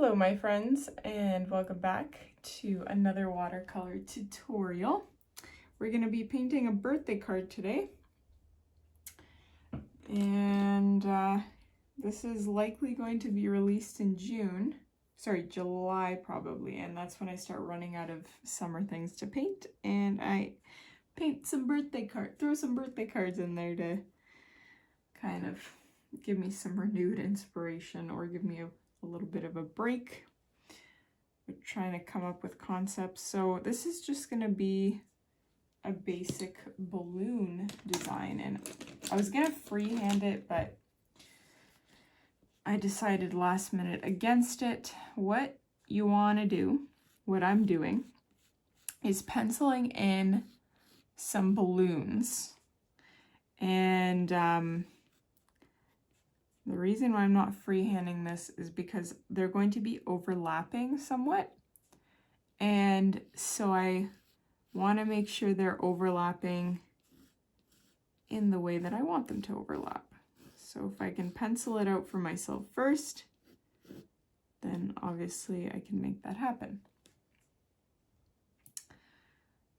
Hello my friends, and welcome back to another watercolor tutorial. We're going to be painting a birthday card today, and this is likely going to be released in July probably, and that's when I start running out of summer things to paint, and I paint some throw some birthday cards in there to kind of give me some renewed inspiration or give me a little bit of a break. We're trying to come up with concepts. So this is just going to be a basic balloon design, and I was going to freehand it, but I decided last minute against it. What you want to do, what I'm doing, is penciling in some balloons. And the reason why I'm not freehanding this is because they're going to be overlapping somewhat. And so I want to make sure they're overlapping in the way that I want them to overlap. So if I can pencil it out for myself first, then obviously I can make that happen.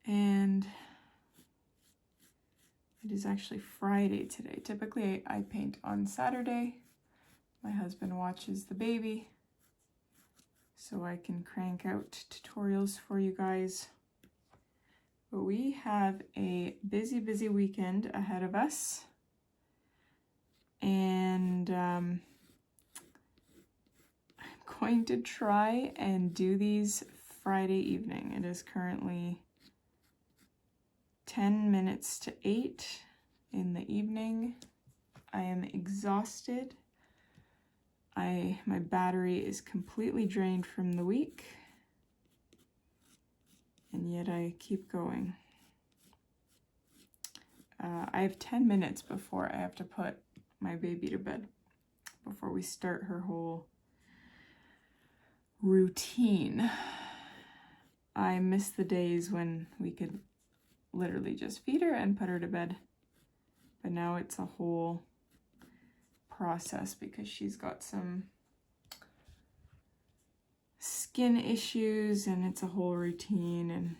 And it is actually Friday today. Typically I paint on Saturday. My husband watches the baby, so I can crank out tutorials for you guys. But we have a busy weekend ahead of us. And I'm going to try and do these Friday evening. It is currently 10 minutes to 8 in the evening. I am exhausted. My battery is completely drained from the week, and yet I keep going. I have 10 minutes before I have to put my baby to bed, before we start her whole routine. I miss the days when we could literally just feed her and put her to bed, but now it's a whole process because she's got some skin issues and it's a whole routine,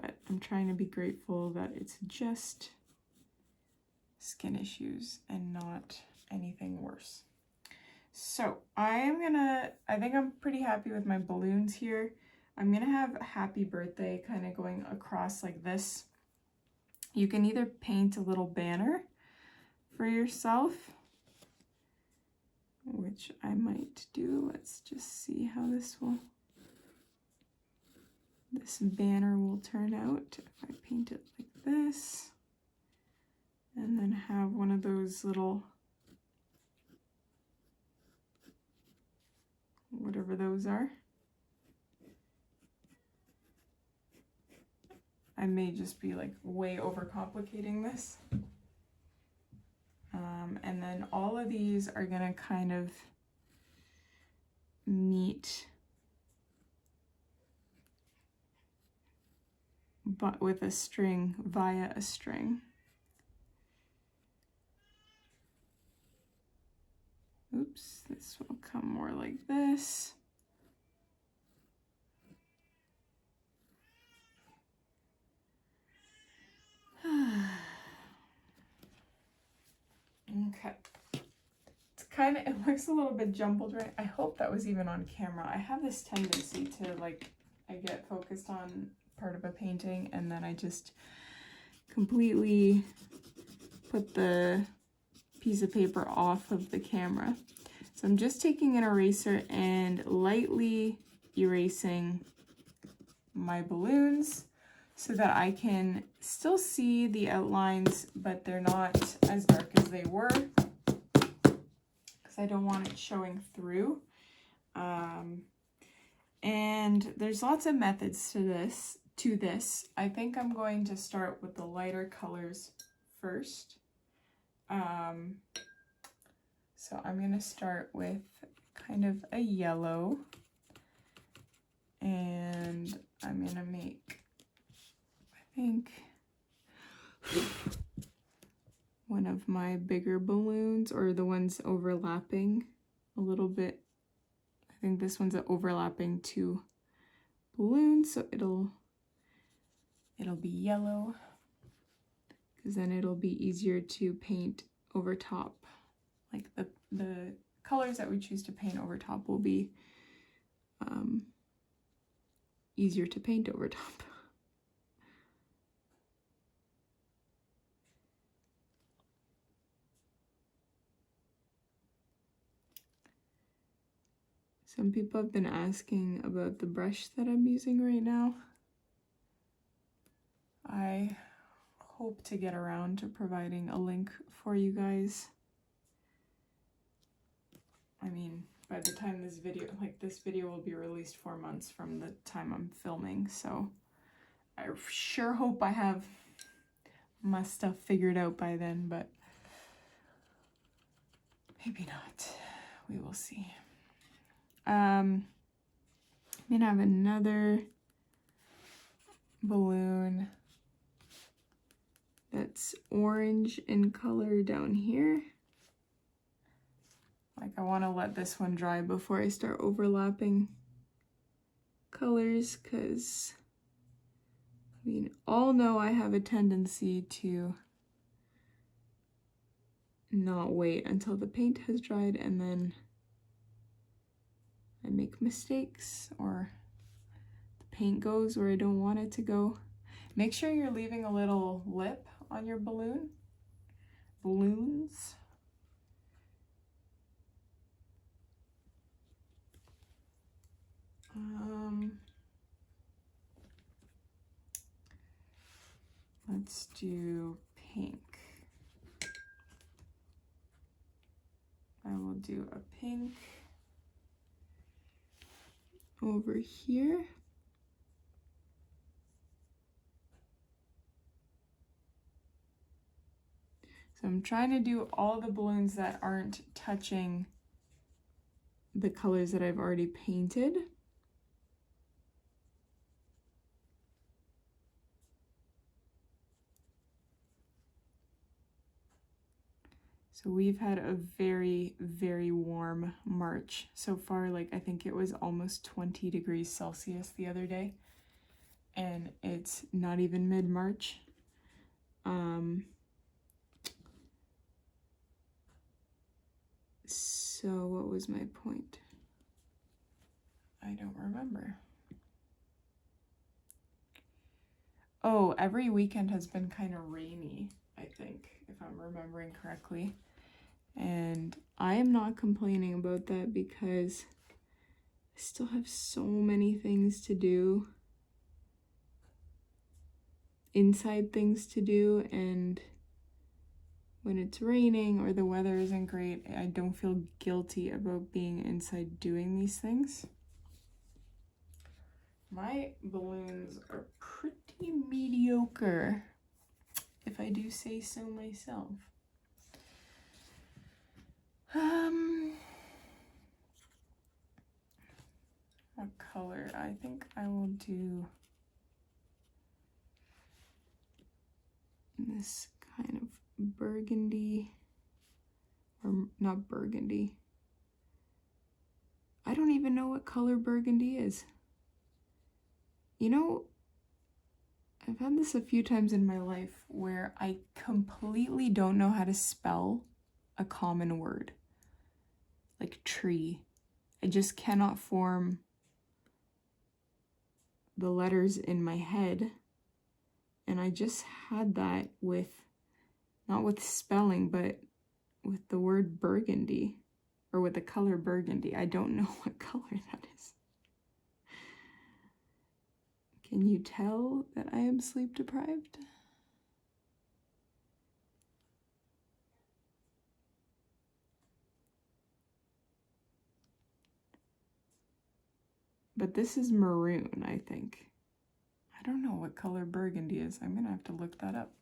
but I'm trying to be grateful that it's just skin issues and not anything worse. So I think I'm pretty happy with my balloons here. I'm gonna have happy birthday kind of going across like this. You can either paint a little banner for yourself, which I might do. Let's just see how this banner will turn out if I paint it like this, and then have one of those little, whatever those are. I may just be like way overcomplicating this. And then all of these are gonna kind of meet but with a string, via a string. Oops, this will come more like this. Okay. It looks a little bit jumbled, right? I hope that was even on camera. I have this tendency to I get focused on part of a painting and then I just completely put the piece of paper off of the camera. So I'm just taking an eraser and lightly erasing my balloons so that I can still see the outlines, but they're not as dark as they were, because I don't want it showing through. And there's lots of methods to this. I think I'm going to start with the lighter colors first. So I'm going to start with kind of a yellow, and I'm going to make, I think, one of my bigger balloons, or the ones overlapping, a little bit. I think this one's overlapping 2 balloons, so it'll be yellow, because then it'll be easier to paint over top. Like the colors that we choose to paint over top will be easier to paint over top. Some people have been asking about the brush that I'm using right now. I hope to get around to providing a link for you guys. I mean, by the time this video will be released 4 months from the time I'm filming, so I sure hope I have my stuff figured out by then, but maybe not. We will see. I'm gonna have another balloon that's orange in color down here. Like, I want to let this one dry before I start overlapping colors, because we all know I have a tendency to not wait until the paint has dried and then I make mistakes, or the paint goes where I don't want it to go. Make sure you're leaving a little lip on your balloons. Let's do pink. I will do a pink over here. So I'm trying to do all the balloons that aren't touching the colors that I've already painted. So we've had a very, very warm March so far. Like, I think it was almost 20 degrees Celsius the other day, and it's not even mid-March. So what was my point? I don't remember. Oh, every weekend has been kind of rainy, I think, if I'm remembering correctly. And I am not complaining about that, because I still have so many things to do, inside things to do, and when it's raining or the weather isn't great, I don't feel guilty about being inside doing these things. My balloons are pretty mediocre, if I do say so myself. What color? I think I will do this kind of burgundy, or not burgundy. I don't even know what color burgundy is. You know, I've had this a few times in my life where I completely don't know how to spell a common word, like tree. I just cannot form the letters in my head, and I just had that with, not with spelling, but with the word burgundy, or with the color burgundy. I don't know what color that is. Can you tell that I am sleep deprived? But this is maroon, I think. I don't know what color burgundy is. I'm gonna have to look that up.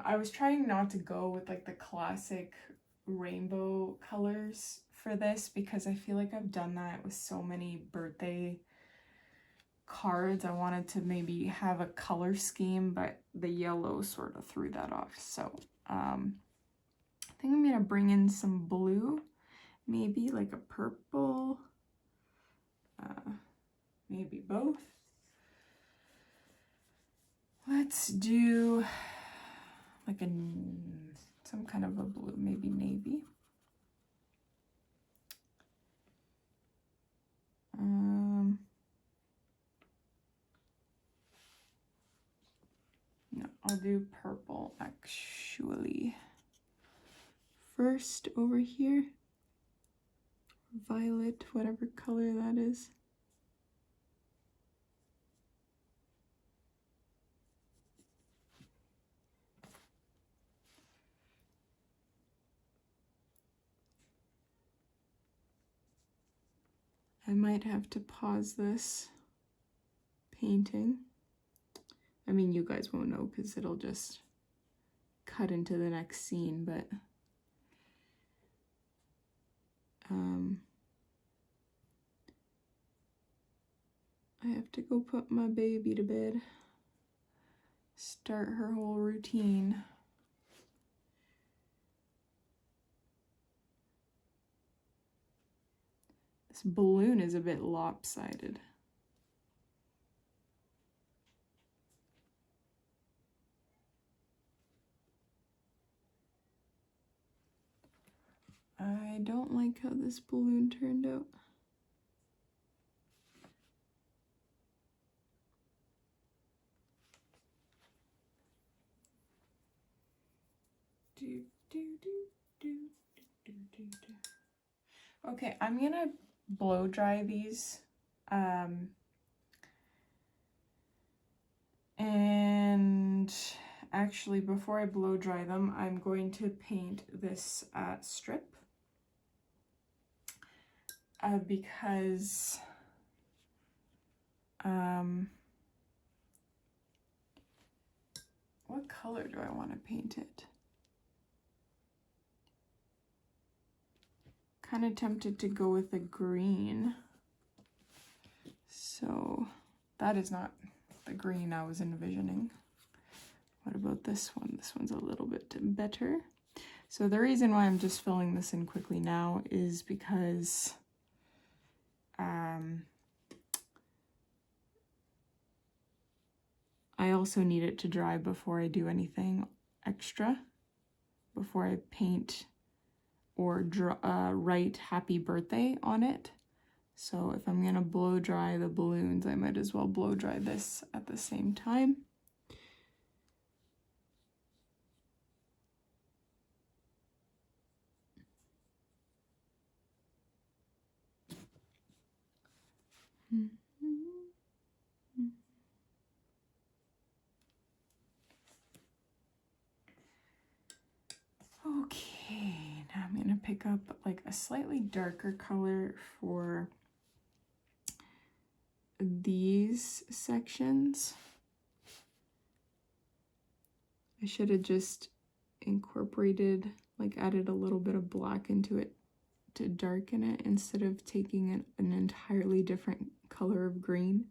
I was trying not to go with like the classic rainbow colors for this, because I feel like I've done that with so many birthday cards. I wanted to maybe have a color scheme, but the yellow sort of threw that off. So I think I'm gonna bring in some blue, maybe like a purple, maybe both. Let's do like some kind of a blue, maybe navy. No, I'll do purple actually. First over here, violet, whatever color that is. I might have to pause this painting. I mean, you guys won't know because it'll just cut into the next scene, but I have to go put my baby to bed, start her whole routine. This balloon is a bit lopsided. I don't like how this balloon turned out. Okay, I'm gonna blow dry these. And actually, before I blow dry them, I'm going to paint this strip. Because what color do I want to paint it? Kind of tempted to go with a green. So that is not the green I was envisioning. What about this one? This one's a little bit better. So the reason why I'm just filling this in quickly now is because I also need it to dry before I do anything extra, before I paint or write happy birthday on it. So if I'm gonna blow dry the balloons, I might as well blow dry this at the same time. Okay, now I'm gonna pick up like a slightly darker color for these sections. I should have just incorporated, like added a little bit of black into it to darken it instead of taking an entirely different color of green.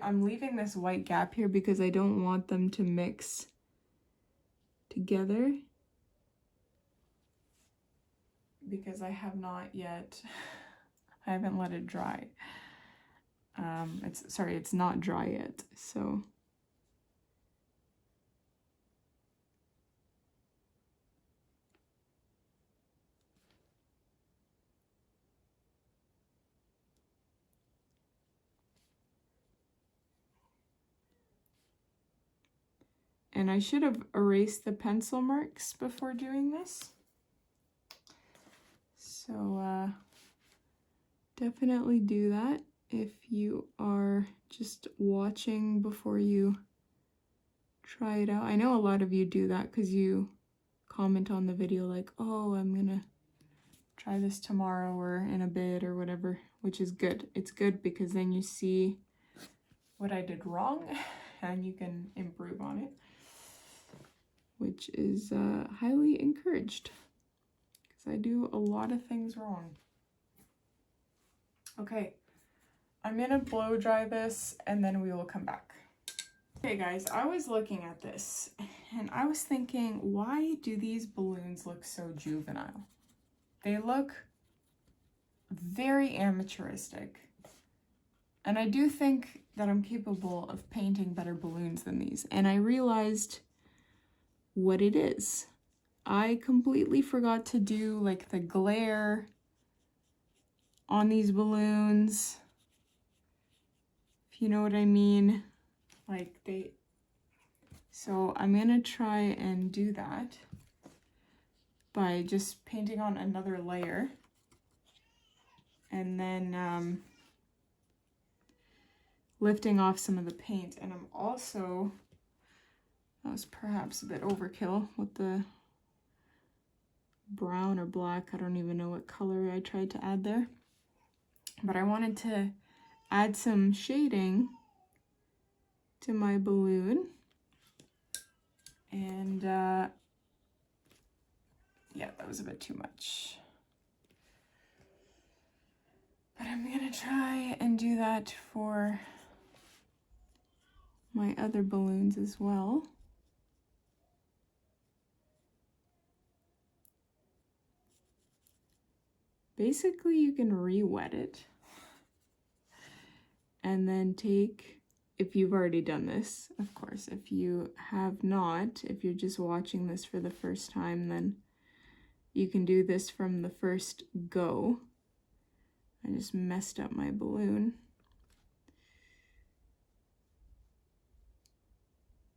I'm leaving this white gap here because I don't want them to mix together, because I have not yet, I haven't let it dry. It's not dry yet, so. And I should have erased the pencil marks before doing this. So definitely do that if you are just watching before you try it out. I know a lot of you do that because you comment on the video like, oh, I'm gonna try this tomorrow or in a bit or whatever, which is good. It's good because then you see what I did wrong and you can improve on it, which is highly encouraged because I do a lot of things wrong. Okay, I'm gonna blow dry this and then we will come back. Okay guys, I was looking at this and I was thinking, why do these balloons look so juvenile? They look very amateuristic. And I do think that I'm capable of painting better balloons than these. And I realized what it is. I completely forgot to do like the glare on these balloons. If you know what I mean. Like so I'm gonna try and do that by just painting on another layer. And then lifting off some of the paint. And I'm also, that was perhaps a bit overkill with the brown or black. I don't even know what color I tried to add there. But I wanted to add some shading to my balloon. And yeah, that was a bit too much. But I'm gonna try and do that for my other balloons as well. Basically, you can re-wet it and then take, if you've already done this, of course. If you have not, if you're just watching this for the first time, then you can do this from the first go. I just messed up my balloon.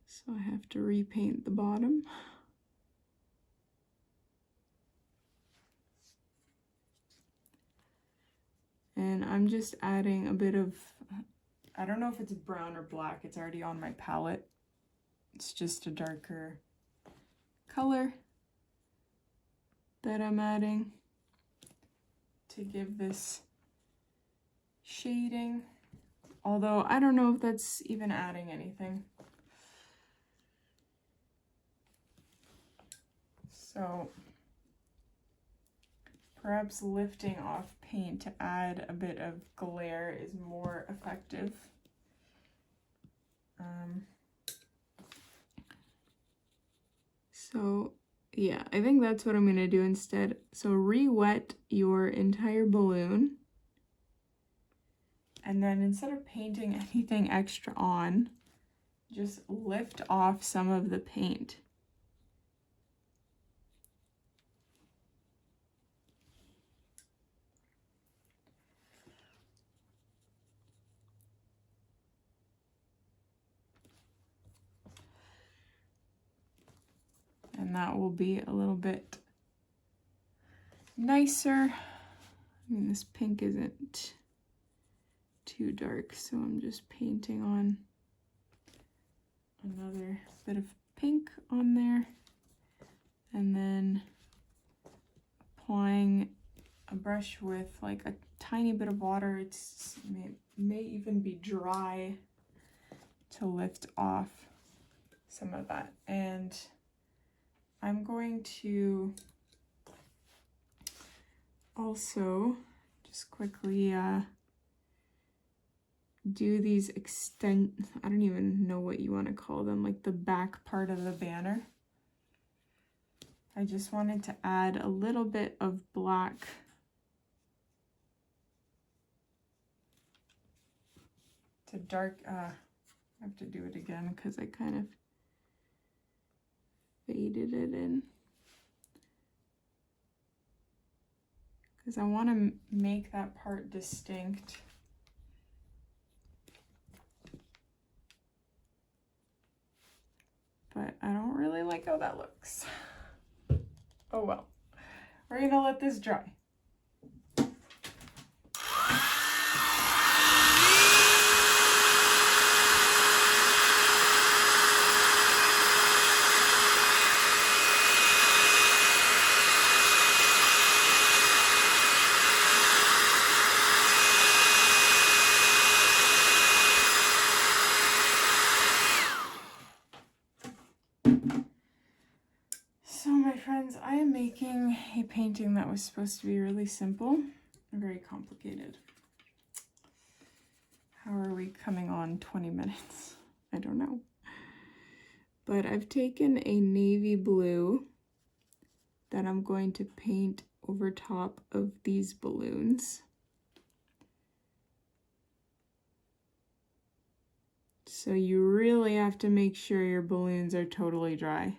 So I have to repaint the bottom. And I'm just adding a bit of, I don't know if it's brown or black, it's already on my palette. It's just a darker color that I'm adding to give this shading. Although I don't know if that's even adding anything. So perhaps lifting off paint to add a bit of glare is more effective. So yeah, I think that's what I'm gonna do instead. So re-wet your entire balloon. And then instead of painting anything extra on, just lift off some of the paint. And that will be a little bit nicer. I mean, this pink isn't too dark, so I'm just painting on another bit of pink on there. And then applying a brush with like a tiny bit of water. It's may even be dry to lift off some of that. And I'm going to also just quickly do these I don't even know what you want to call them, like the back part of the banner. I just wanted to add a little bit of black to dark, I have to do it again because I kind of faded it in. Because I want to make that part distinct. But I don't really like how that looks. Oh well. We're gonna let this dry. So my friends, I am making a painting that was supposed to be really simple, very complicated. How are we coming on 20 minutes? I don't know. But I've taken a navy blue that I'm going to paint over top of these balloons. So you really have to make sure your balloons are totally dry.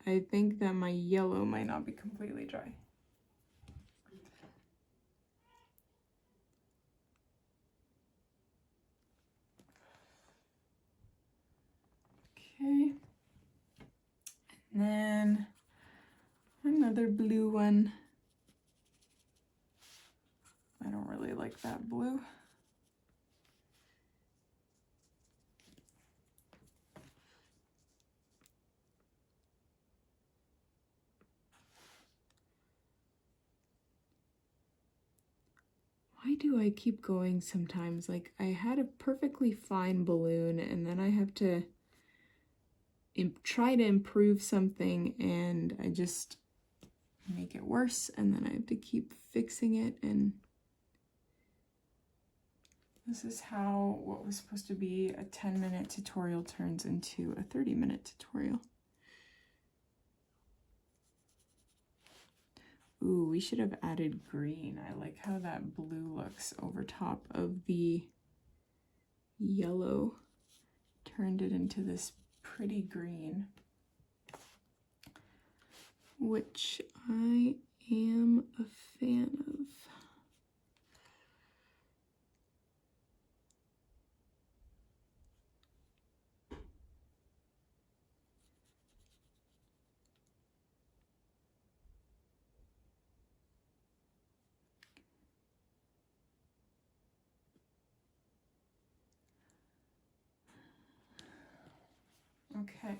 I think that my yellow might not be completely dry. Okay. And then another blue one. I don't really like that blue. Why do I keep going sometimes? Like, I had a perfectly fine balloon and then I have to try to improve something and I just make it worse, and then I have to keep fixing it. And this is how what was supposed to be a 10-minute tutorial turns into a 30-minute tutorial. Ooh, we should have added green. I like how that blue looks over top of the yellow. Turned it into this pretty green, which I am a fan of. Okay.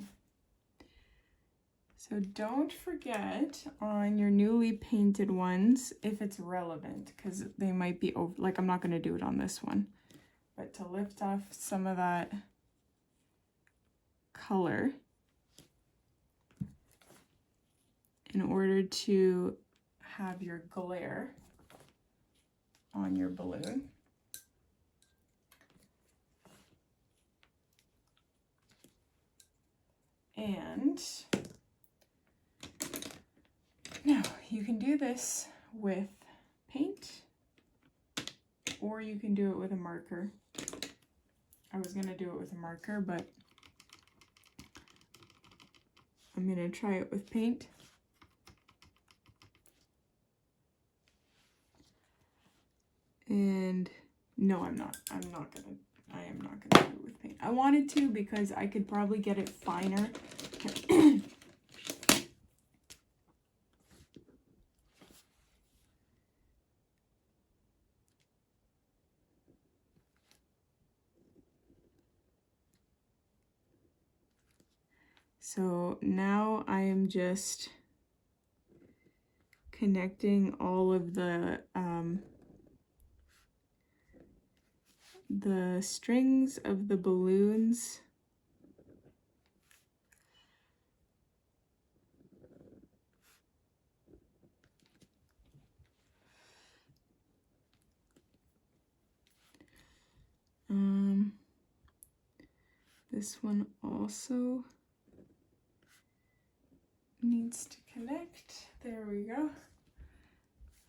So don't forget on your newly painted ones, if it's relevant, because they might be over, like I'm not going to do it on this one, but to lift off some of that color in order to have your glare on your balloon. And now you can do this with paint, or you can do it with a marker. I was gonna do it with a marker, but I'm gonna try it with paint. And no, I am not gonna do it with paint. I wanted to because I could probably get it finer. So now I am just connecting all of the strings of the balloons . This one also needs to connect. There we go.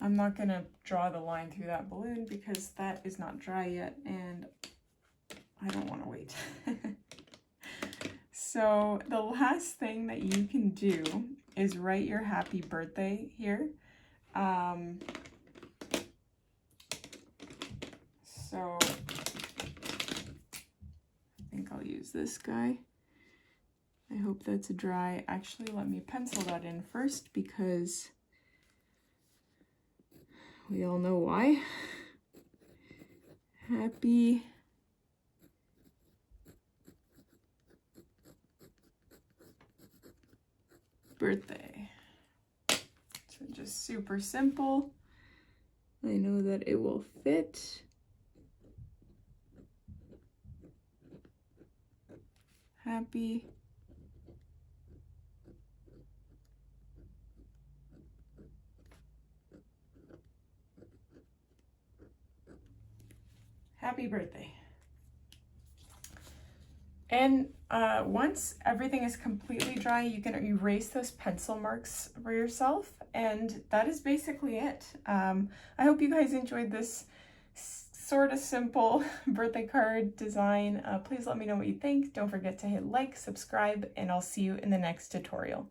I'm not gonna draw the line through that balloon because that is not dry yet and I don't want to wait. So the last thing that you can do is write your happy birthday here. So I think I'll use this guy. I hope that's dry. Actually, let me pencil that in first because we all know why. Happy birthday. So just super simple. I know that it will fit. Happy happy birthday. And once everything is completely dry, you can erase those pencil marks for yourself, and that is basically it. I hope you guys enjoyed this sort of simple birthday card design. Please let me know what you think. Don't forget to hit like, subscribe, and I'll see you in the next tutorial.